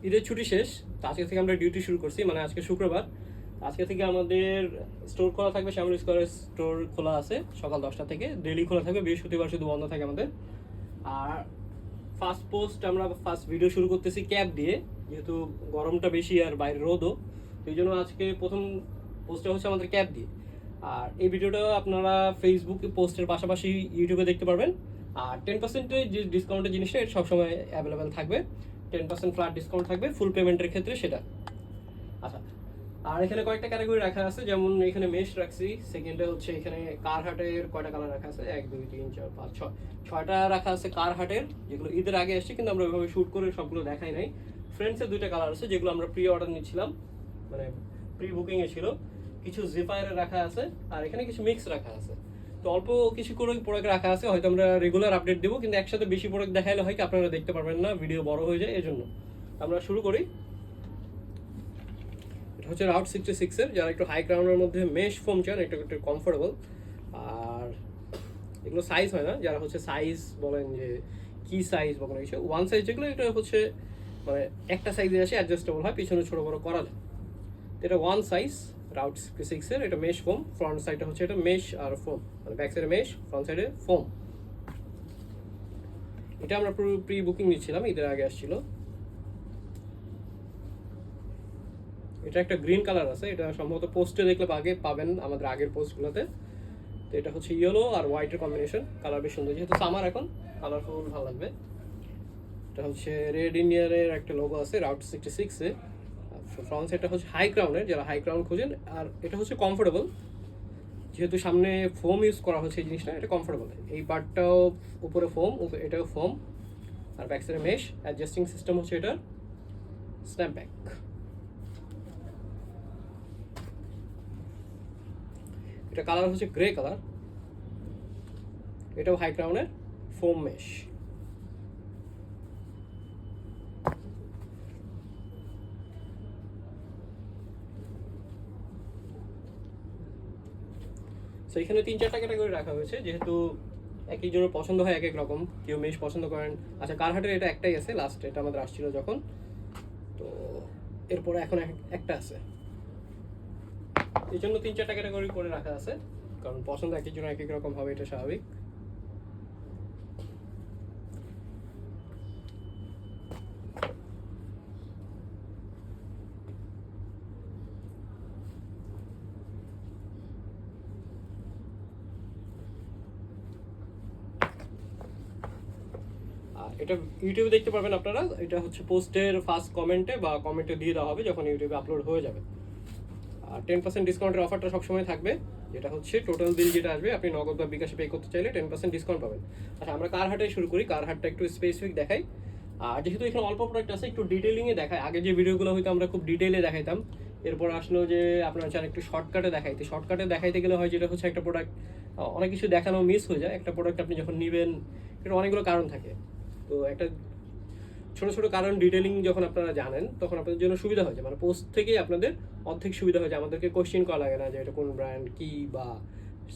ঈদের ছুটি শেষ, তো আজকে থেকে আমরা ডিউটি শুরু করছি, মানে আজকে শুক্রবার। আজকে থেকে আমাদের স্টোর খোলা থাকবে, শ্যামলী স্কোয়ারের স্টোর খোলা আছে সকাল 10টা থেকে, ডেলি খোলা থাকবে, বৃহস্পতিবার শুধু বন্ধ থাকে আমাদের। আর ফার্স্ট পোস্ট আমরা ফার্স্ট ভিডিও শুরু করতেছি ক্যাব দিয়ে, যেহেতু গরমটা বেশি আর বাইরে রোদও, তো এই জন্য আজকে প্রথম পোস্টটা হচ্ছে আমাদের ক্যাব দিয়ে। আর এই ভিডিওটা আপনারা ফেসবুকে পোস্টের পাশাপাশি ইউটিউবে দেখতে পারবেন। আর 10%-এর যে ডিসকাউন্টের জিনিসটা এটা সবসময় অ্যাভেলেবেল থাকবে, 10% ফ্ল্যাট ডিসকাউন্ট থাকবে ফুল পেমেন্টের ক্ষেত্রে সেটা। আচ্ছা, আর এখানে কয়েকটা ক্যাটাগরি রাখা আছে, যেমন এখানে মেশ রাখছি, সেকেন্ডে হচ্ছে এখানে কারহাটের কয়টা কালার রাখা আছে, 1 2 3 4 5 6 ছয়টা রাখা আছে কারহাটের, যেগুলো ঈদের আগে এসছে কিন্তু আমরা ওইভাবে শ্যুট করে সবগুলো দেখাই নাই। ফ্রেন্ডসের 2টা কালার আছে যেগুলো আমরা প্রি অর্ডার নিচ্ছিলাম, মানে প্রি বুকিংয়ে ছিল। কিছু জিফায়ারে রাখা আছে, আর এখানে কিছু মিক্স রাখা আছে। তো অল্প কিছু করে প্রোডাক্ট রাখা আছে, হয়তো আমরা রেগুলার আপডেট দেবো, কিন্তু একসাথে বেশি প্রোডাক্ট দেখাইলে হয় কি আপনারা দেখতে পারবেন না, ভিডিও বড় হয়ে যায়, এজন্য আমরা শুরু করি। এটা হচ্ছে রাউট 66-এর, যারা একটু হাই ক্রাউনের মধ্যে মেশ ফোম চান, এটা একটু কমফোর্টেবল। আর এগুলো সাইজ হয় না, যারা হচ্ছে সাইজ বলেন যে কি সাইজ বা কোনো কিছু ওয়ান সাইজ, যেগুলো এটা হচ্ছে মানে একটা সাইজে আসে, অ্যাডজাস্টেবল হয়, পিছনে ছোটো বড়ো করা যায়। তো এটা ওয়ান সাইজ রাউট 66-এর, এটা মেশ ফোম। ফ্রন্ট সাইডটা হচ্ছে এটা মেশ আর ফোম, মানে ব্যাক সাইডে মেশ, ফ্রন্ট সাইডে ফোম। এটা আমরা প্রি বুকিং নিচ্ছিলাম, ঈদের আগে আসছিল। এটা একটা গ্রিন কালার আছে, এটা সম্ভবত পোস্টে দেখলে আগে পাবেন আমাদের আগের পোস্টগুলোতে। তো এটা হচ্ছে ইয়েলো আর হোয়াইটের কম্বিনেশন, কালার বেশ সুন্দর, যেহেতু সামার এখন কালারফুল ভালো লাগবে। এটা হচ্ছে রেড ইন্ডিয়ানের একটা লোগো আছে রাউট 66-এ। ফ্রন্ট সাইডটা হচ্ছে হাই ক্রাউনের, যারা হাই ক্রাউন খোঁজেন। আর এটা হচ্ছে কমফোর্টেবল, যেহেতু সামনে ফোম ইউজ করা হচ্ছে এই জিনিসটা, এটা কমফোর্টেবল। এই পার্টটাও উপরে ফোম, এটাও ফোম, আর ব্যাক সাইডে মেশ। অ্যাডজাস্টিং সিস্টেম হচ্ছে এটা স্ন্যাপব্যাক। এটা কালার হচ্ছে গ্রে কালার, এটাও হাই ক্রাউনের ফোম মেশ। সো এখানে 3-4টা ক্যাটাগরি রাখা হয়েছে, যেহেতু এক একজনের পছন্দ হয় এক এক রকম, কেউ মেশ পছন্দ করেন। আচ্ছা, কারহাটের এটা একটাই আছে, লাস্ট এটা আমাদের আসছিল যখন, তো এরপরে এখন একটা আছে, এই জন্য 3-4টা ক্যাটাগরি করে রাখা আছে, কারণ পছন্দ এক একজনের এক এক রকম হবে, এটা স্বাভাবিক। এটা ইউটিউবে দেখতে পারবেন আপনারা, এটা হচ্ছে পোস্টের ফার্স্ট কমেন্টে বা কমেন্টে দিয়ে দেওয়া হবে যখন ইউটিউবে আপলোড হয়ে যাবে। আর 10% ডিসকাউন্টের অফারটা সবসময় থাকবে, যেটা হচ্ছে টোটাল বিল যেটা আসবে, আপনি নগদ বা বিকাশে পে করতে চাইলে 10% ডিসকাউন্ট পাবেন। আচ্ছা, আমরা কারহাটে শুরু করি, কারহাটটা একটু স্পেসিফিক দেখাই। আর যেহেতু এখানে অল্প প্রোডাক্ট আছে, একটু ডিটেলিংয়ে দেখায়। আগে যে ভিডিওগুলো হয়তো আমরা খুব ডিটেলে দেখাইতাম, এরপর আসলো যে আপনারা চান একটু শর্টকাটে দেখাইতে। শর্টকাটে দেখাইতে গেলে হয় যেটা হচ্ছে একটা প্রোডাক্ট অনেক কিছু দেখানো মিস হয়ে যায়। একটা প্রোডাক্ট আপনি যখন নেবেন, এটা অনেকগুলো কারণ থাকে, তো একটা ছোটো ছোটো কারণ ডিটেলিং যখন আপনারা জানেন, তখন আপনাদের জন্য সুবিধা হয়ে যায়, মানে পোস্ট থেকেই আপনাদের অর্ধেক সুবিধা হয়ে যায়, আমাদেরকে কোশ্চেন করা লাগে না যে এটা কোন ব্র্যান্ড কী বা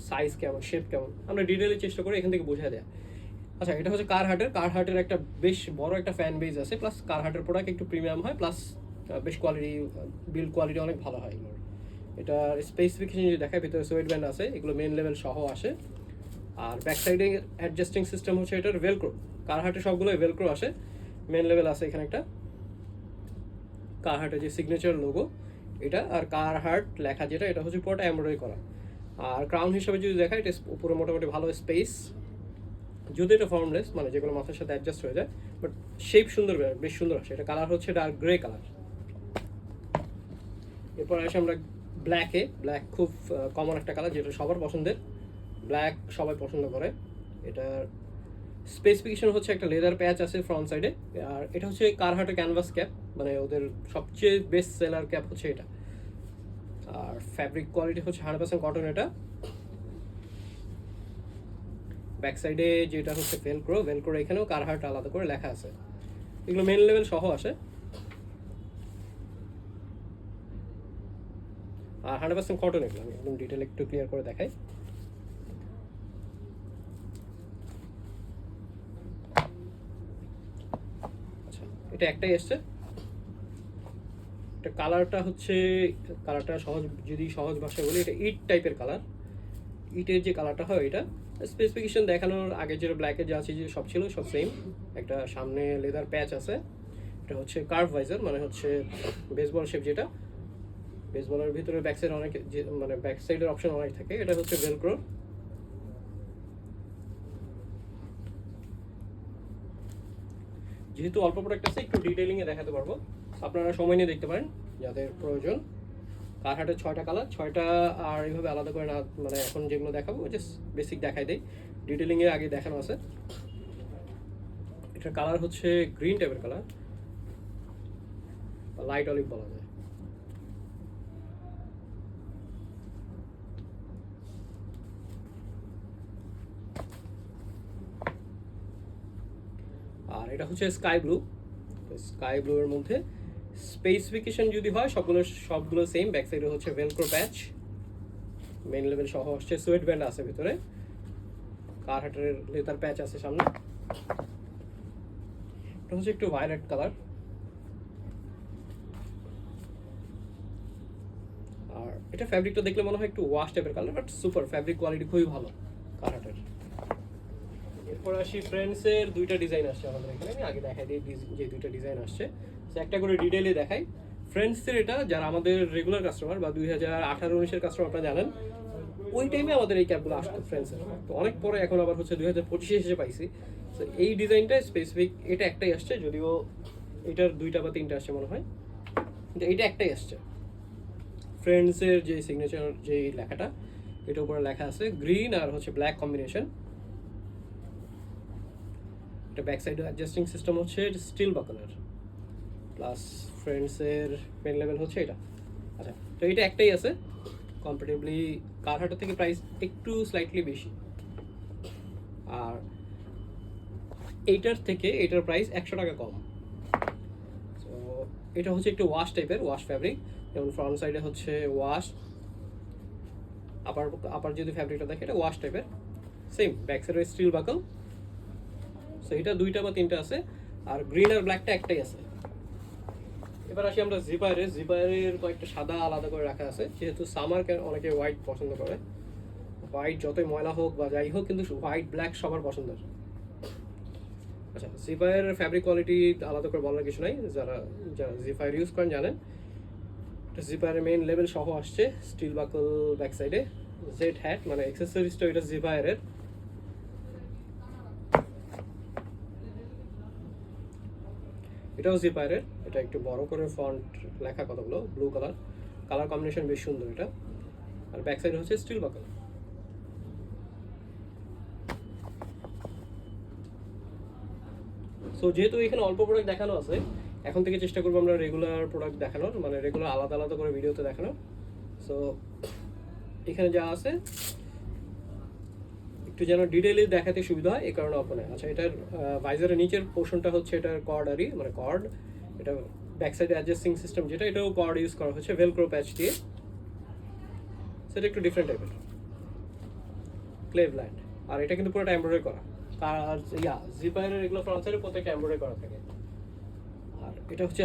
সাইজ কেমন, শেপ কেমন, আমরা ডিটেলে চেষ্টা করি এখান থেকে বোঝা দেয়। আচ্ছা, এটা হচ্ছে কারহাটের একটা বেশ বড় একটা ফ্যান বেজ আছে, প্লাস কারহাটের প্রোডাক্ট একটু প্রিমিয়াম হয়, প্লাস বেশ কোয়ালিটি, বিল্ড কোয়ালিটি অনেক ভালো হয় এগুলোর। এটার স্পেসিফিকেশন যদি দেখায়, ভিতরে সোয়েট ব্যান্ড আছে, এগুলো মেন লেভেল সহ আসে। আর ব্যাক সাইডে অ্যাডজাস্টিং সিস্টেম হচ্ছে এটার ভেলক্রো, কারহাটে সবগুলোই ভেলক্রো আসে। মেন লেভেল আছে এখানে একটা, কারহাটের যে সিগনেচার লোগো এটা, আর কারহাট লেখা যেটা, এটা হচ্ছে পুরোটা এমব্রয়ডারি করা। আর ক্রাউন হিসাবে যদি দেখায়, এটা উপরে মোটামুটি ভালো স্পেস, যদি এটা ফর্মলেস, মানে যেগুলো মাথার সাথে অ্যাডজাস্ট হয়ে যায়, বাট শেপ সুন্দর, বেশ সুন্দর আসে। এটা কালার হচ্ছে ডার্ক গ্রে কালার। এরপর আসে আমরা ব্ল্যাক খুব কমন একটা কালার, যেটা সবার পছন্দের, ব্ল্যাক সবাই পছন্দ করে। এটার স্পেসিফিকেশন হচ্ছে একটা লেদার প্যাচ আছে ফ্রন্ট সাইডে। আর এটা হচ্ছে কারহাটের ক্যানভাস ক্যাপ, মানে ওদের সবচেয়ে বেস্ট সেলার ক্যাপ হচ্ছে এটা। আর ফ্যাব্রিক কোয়ালিটি হচ্ছে 100% কটন। এটা ব্যাক সাইডে যেটা হচ্ছে ভেলক্রো, এখানেও কারহাট আলাদা করে লেখা আছে। এগুলো মেন লেভেল সহ আসে। আর 100% কটন, এগুলো আমি একদম ডিটেল একটু ক্লিয়ার করে দেখাই। আচ্ছা, এটা একটাই এসছে, এটা কালারটা হচ্ছে, কালারটা সহজ ভাষায় বলি, এটা ইট টাইপের কালার। ইটের যে কালারটা হয় এটা। স্পেসিফিকেশন দেখানোর আগে যে ব্ল্যাকের যা আছে যে সব ছিল সব সেম। একটা সামনে লেদার প্যাচ আছে, এটা হচ্ছে কার্ভ ভাইজার, মানে হচ্ছে বেসবল শেপ, যেটা বেসবলের ভিতরে ব্যাক সাইড অনেক মানে ব্যাক সাইডের অপশন অনেক থাকে। এটা হচ্ছে ভেলক্রো। যেহেতু অল্প প্রোডাক্ট আছে একটু ডিটেইলিংয়ে দেখাতে পারবো, আপনারা সময় নিয়ে দেখতে পারেন যাদের প্রয়োজন। কারহাটের 6টা কালার, 6টা আর এইভাবে আলাদা করে না, মানে এখন যেগুলো দেখাবো জাস্ট বেসিক দেখাই দেই, ডিটেইলিংয়ে আগে দেখানো আছে। এটার কালার হচ্ছে গ্রিন টাইপের কালার, লাইট অলিভ বলা যায়। আর এটা হচ্ছে স্কাই ব্লু। স্কাই ব্লু এর মধ্যে স্পেসিফিকেশন যদি হয় সবগুলো সেম। ব্যাক সাইডে হচ্ছে ভেলক্রো প্যাচ, মেইন লেভেল সহ আসছে, সুয়েট ব্যান্ড আছে ভিতরে, কারহাটের লেদার প্যাচ আছে সামনে। এটা হচ্ছে একটু ভায়োলেট কালার। আর এটা ফ্যাব্রিকটা দেখলে মনে হয় একটু ওয়াশ টাইপের colour, but super fabric quality খুবই ভালো কারহাটের। এরপর আসি ফ্রেন্ডসের 2টা ডিজাইন আসছে আমাদের এখানে। আমি আগে দেখাই দিই যে 2টা ডিজাইন আসছে, একটা করে ডিটেইলে দেখাই। ফ্রেন্ডসের এটা যারা আমাদের রেগুলার কাস্টমার বা 2018-19-এর কাস্টমার আপনারা জানেন, ওই টাইমে আমাদের এই ক্যাপগুলো আসতো ফ্রেন্ডসের। তো অনেক পরে এখন আবার হচ্ছে 2025-এ এসে পাইছি। তো এই ডিজাইনটা স্পেসিফিক এটা একটাই আসছে, যদিও এটার 2টা বা 3টা আসছে মনে হয়, কিন্তু এইটা একটাই আসছে। ফ্রেন্ডসের যে সিগনেচার যে লেখাটা, এটার উপরে লেখা আছে গ্রিন আর হচ্ছে ব্ল্যাক কম্বিনেশন। এটা ব্যাক সাইড অ্যাডজাস্টিং সিস্টেম হচ্ছে স্টিল বাকলার, প্লাস ফ্রেন্ডসের পেন লেভেল হচ্ছে এটা। আচ্ছা, তো এটা একটাই আছে। কম্পারেটিভলি কারহাটের থেকে প্রাইস একটু স্লাইটলি বেশি, আর এইটার থেকে এটার প্রাইস 100 টাকা কম। তো এটা হচ্ছে একটু ওয়াশ টাইপের, ওয়াশ ফ্যাব্রিক। যেমন ফ্রন্ট সাইডে হচ্ছে ওয়াশ, আপার যদি ফ্যাব্রিকটা দেখে এটা ওয়াশ টাইপের, সেম ব্যাক সাইডে স্টিল বাকল। সো এটা 2টা বা 3টা আছে, আর গ্রিন আর ব্ল্যাকটা একটাই আছে। এবার আসি আমরা জিপারের কয়েকটা সাদা আলাদা করে রাখা আছে, যেহেতু সামার অনেকে হোয়াইট পছন্দ করে। হোয়াইট যতই ময়লা হোক বা যাই হোক, কিন্তু হোয়াইট ব্ল্যাক সবার পছন্দের। আচ্ছা, জিপারের ফ্যাব্রিক কোয়ালিটি আলাদা করে বলার কিছু নাই, যারা জিপার ইউজ করেন জানেন। এটা জিপারের মেইন লেভেল সহ আসছে, স্টিল বাকল ব্যাক সাইডে, জেড হ্যাট মানে অ্যাক্সেসরিজটা এটা জিপারের। এটাও জিপারের, এটা একটু বড় করে ফন্ট লেখা কতগুলো, ব্লু কালার কম্বিনেশন বেশ সুন্দর এটা। আর ব্যাক সাইড হচ্ছে স্টিল বাকল। সো যেহেতু এখানে অল্প প্রোডাক্ট দেখানো আছে, এখন থেকে চেষ্টা করবো আমরা রেগুলার প্রোডাক্ট দেখানোর, মানে রেগুলার আলাদা আলাদা করে ভিডিওতে দেখানোর। সো এখানে যা আছে একটু যেন ডিটেইলে দেখাতে সুবিধা হয়, এই কারণে ওপেনে। আচ্ছা, এটার ভাইজারের নিচের পোর্শনটা হচ্ছে এটার কর্ডারি, মানে কর্ড। এটা ব্যাক সাইড অ্যাডজাস্টিং সিস্টেম যেটা, এটাও কর্ড ইউজ করা হচ্ছে ভেলক্রো প্যাচ দিয়ে। সেটা একটু ডিফারেন্ট টাইপের ক্লেভল্যান্ড। আর এটা কিন্তু পুরোটা এমব্রয়ডারি করা, আর জিপারের এগুলো ফ্রন্ট সাইডে প্রত্যেকটা এমব্রয়ডারি করা থাকে। আর এটা হচ্ছে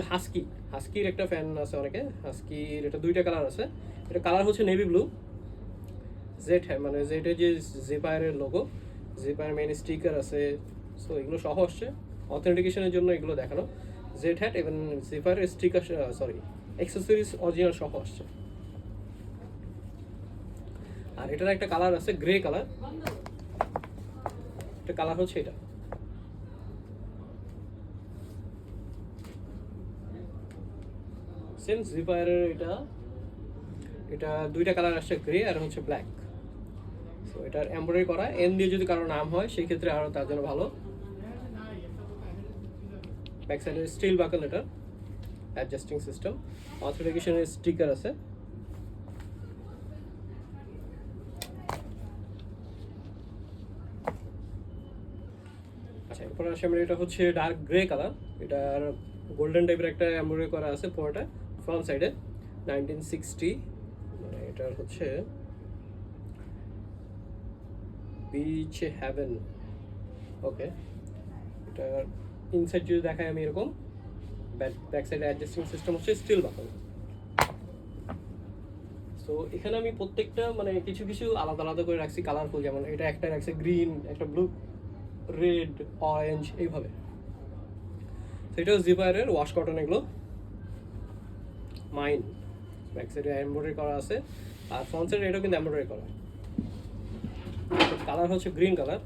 হাস্কির একটা ফ্যান আছে অনেকে, হাস্কির এটা 2টা কালার আছে। এটা কালার হচ্ছে নেভি ব্লু, জেড হ্যাঁ মানে জেডের যে জিপারের লোগো, জিপার মেইন স্টিকার আছে। সো এগুলো সহ আসছে অথেন্টিকেশনের জন্য, এগুলো দেখানো। জেড হ্যাট এবং জিপারের স্টিকার, সরি অ্যাক্সেসরিজ অরিজিনাল সহ আসছে। আর এটার একটা কালার আছে গ্রে কালার, এটা কালার হচ্ছে এটা। সেম জিপারের এটা 2টা কালার আসছে, গ্রে আর হচ্ছে ব্ল্যাক। সো এটার এমব্রয়ডারি করা, এন দিয়ে যদি কারো নাম হয় সেই ক্ষেত্রে আরো তার জন্য ভালো। ব্যাক সাইডে স্টিল বাকল, এটা অ্যাডজাস্টিং সিস্টেম, অথেন্টিকেশনের স্টিকার আছে। আচ্ছা, এরপর আসে আমরা, এটা হচ্ছে ডার্ক গ্রে কালার, এটার গোল্ডেন টাইপের একটা এমব্রয়ডারি করা আছে পুরোটা ফ্রন্ট সাইডে, 1960, মানে এটার হচ্ছে বিচ হ্যাভেন। ওকে, এটার ইনসাইড যদি দেখাই আমি এরকম, ব্যাক সাইডে অ্যাডজাস্টিং সিস্টেম হচ্ছে স্টিল বাকল। সো এখানে আমি প্রত্যেকটা মানে কিছু কিছু আলাদা আলাদা করে রাখছি কালারফুল, যেমন এটা একটা রাখছে গ্রিন, একটা ব্লু, রেড, অরেঞ্জ এইভাবে। তো এটা জিপায়ারের ওয়াশ কটন, এগুলো মাইন ব্যাক সাইডে এমব্রয়ডারি করা আছে, আর ফ্রন্ট সাইডে এটাও কিন্তু এমব্রয়ডারি করা। কালার হচ্ছে গ্রিন কালার,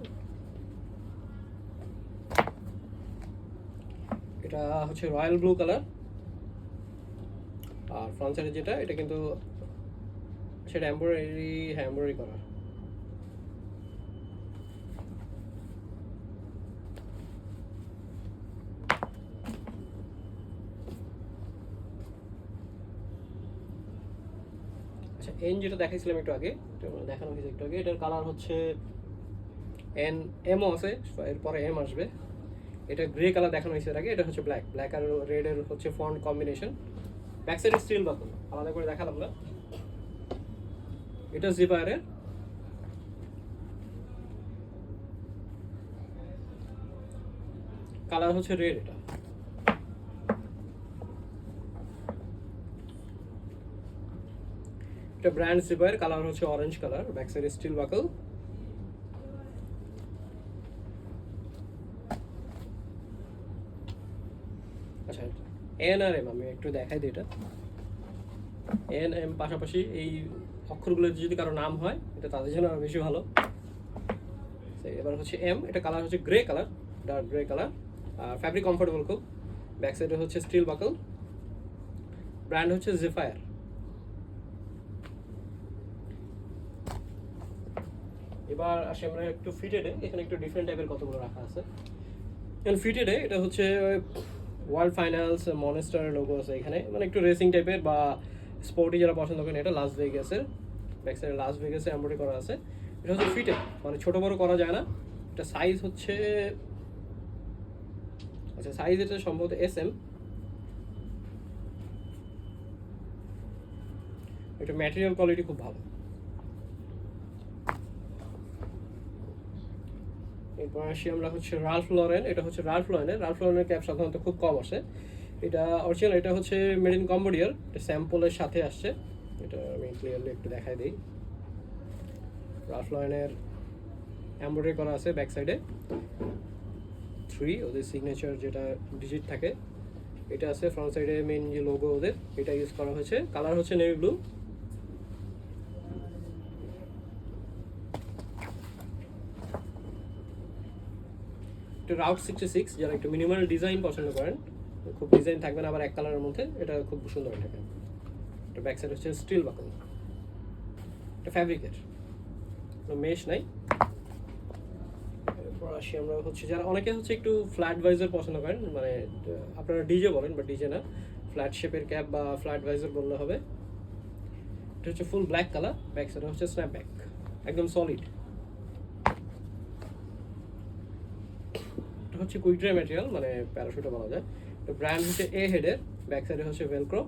এটা হচ্ছে রয়্যাল ব্লু কালার, আর ফ্রন্ট সাইডে যেটা এটা কিন্তু সেটা এমব্রয়ডারি, হ্যাঁ এমব্রয়ডারি করা। আচ্ছা, এন যেটা দেখাইছিলাম একটু আগে, দেখানো হয়েছে একটু আগে, এটার কালার হচ্ছে এন, এমও আছে, এরপরে এম আসবে। এটা গ্রে কালার দেখানো হয়েছে এর আগে, এটা হচ্ছে ব্ল্যাক, ব্ল্যাক আর রেডের হচ্ছে ফন্ট কম্বিনেশন। ব্যাক সাইডে স্টিল বাকল আলাদা করে দেখালাম না। এটা জিপায়ারের, কালার হচ্ছে রেড। এটা ব্র্যান্ড জিপায়ার, কালার হচ্ছে অরেঞ্জ কালার, ব্যাক সাইডে স্টিল বাকল। আচ্ছা, এন আর এম আমি একটু দেখাই দিই। এটা এন এম পাশাপাশি এই অক্ষরগুলো যদি কারো নাম হয় এটা তাদের জন্য আরো বেশি ভালো। এবার হচ্ছে এম, এটা কালার হচ্ছে grey colour, dark grey colour, আর ফ্যাব্রিক কমফোর্টেবল খুব। ব্যাক সাইডে হচ্ছে স্টিল বাকল, ব্র্যান্ড হচ্ছে জিপায়ার। এবার আসি আমরা একটু ফিটেডে, এখানে একটু ডিফারেন্ট টাইপের কতগুলো রাখা আছে। ফিটেডে এটা হচ্ছে ওয়ার্ল্ড ফাইনালস, মনেস্টার লোগো আছে এখানে, মানে একটু রেসিং টাইপের বা স্পোর্টি যারা পছন্দ করেন। এটা লাস ভেগাসের, ব্যাক সাইডে লাস ভেগাসে এমব্রয়ডারি করা আছে। এটা হচ্ছে ফিটেড, মানে ছোট বড় করা যায় না। এটা সাইজ হচ্ছে, আচ্ছা সাইজ এটা সম্ভবত এস এম। এটা ম্যাটেরিয়াল কোয়ালিটি খুব ভালো। এরপর আসি আমরা হচ্ছে রাল্ফ লরেন, এটা হচ্ছে রাল্ফ লরেনের ক্যাপ সাধারণত খুব কম আসে। এটা অরিজিনাল, এটা হচ্ছে মেড ইন কম্বোডিয়ার, এটা স্যাম্পলের সাথে আসছে। এটা আমি ক্লিয়ারলি একটু দেখাই দিই। রাল্ফ লরেনের এমব্রয়ডারি করা আছে ব্যাক সাইডে 3, ওদের সিগনেচার যেটা ডিজিট থাকে এটা আছে। ফ্রন্ট সাইডে মেইন যে লোগো ওদের, এটা ইউজ করা হয়েছে। কালার হচ্ছে নেভি ব্লু। রাউট 66, যারা একটু মিনিমাল ডিজাইন পছন্দ করেন, খুব ডিজাইন থাকবে না আবার এক কালারের মধ্যে, এটা খুব সুন্দর থাকে। এটা ব্যাক সাইড হচ্ছে স্টিল বাকল, এটা ফ্যাব্রিকের, মেশ নাই। এরপর আসি আমরা হচ্ছে যারা অনেকে হচ্ছে একটু ফ্ল্যাট ভাইজার পছন্দ করেন, মানে আপনারা ডিজে বলেন বা ডিজে না, ফ্ল্যাট শেপের ক্যাপ বা ফ্ল্যাট ভাইজার বললে হবে। এটা হচ্ছে full black colour, back side হচ্ছে স্ন্যাপব্যাক, একদম সলিড। হচ্ছে কুইট্রে ম্যাটেরিয়াল, মানে প্যারাশুটে বলা যায়। তো ব্র্যান্ড হচ্ছে এ হেডের, ব্যাক সাইডে হচ্ছে ভেলক্রো,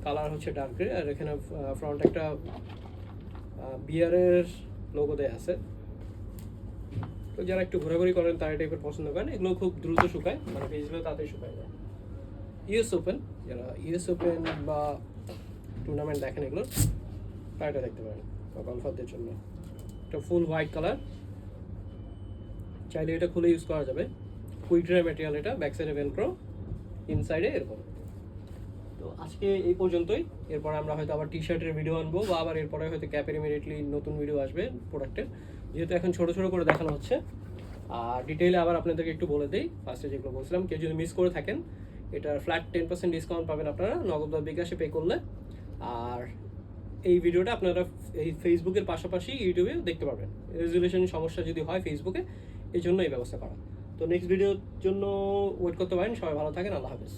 কালার হচ্ছে ডার্ক গ্রে, আর এখানে ফ্রন্ট একটা বিয়ারের লোগো দেয়া আছে। তো যারা একটু ঘোরাঘুরি করেন তারা টাইপের পছন্দ করেন, এগুলো খুব দ্রুত শুকায়, মানে পেজগুলো তাড়াতাড়ি শুকায় যায়। ইউএস ওপেন, যারা ইউএস ওপেন বা টুর্নামেন্ট দেখেন এগুলো তারা এটা দেখতে পারেন, বা গলফারদের জন্য। এটা ফুল হোয়াইট কালার, চাইলে এটা খুলে ইউজ করা যাবে। কুইট্রে ম্যাটেরিয়াল, এটা ব্যাক সাইডে ভেলক্রো, ইনসাইডে এরকম। তো আজকে এই পর্যন্তই। এরপর আমরা হয়তো আবার টি শার্টের ভিডিও আনবো, বা আবার এরপরে হয়তো ক্যাপের ইমিডিয়েটলি নতুন ভিডিও আসবে প্রোডাক্টের, যেহেতু এখন ছোটো ছোটো করে দেখানো হচ্ছে। আর ডিটেইলে আবার আপনাদেরকে একটু বলে দিই, ফার্স্টে যেগুলো বলছিলাম, কেউ যদি মিস করে থাকেন এটার ফ্ল্যাট 10% ডিসকাউন্ট পাবেন আপনারা নগদ বা বিকাশে পে করলে। আর এই ভিডিওটা আপনারা এই ফেসবুকের পাশাপাশি ইউটিউবে দেখতে পারবেন। রেজুলেশন সমস্যা যদি হয় ফেসবুকে, এই জন্য এই ব্যবস্থা করা। তো নেক্সট ভিডিওর জন্য ওয়েট করতে পারেন। সবাই ভালো থাকেন, আল্লাহ হাফেজ।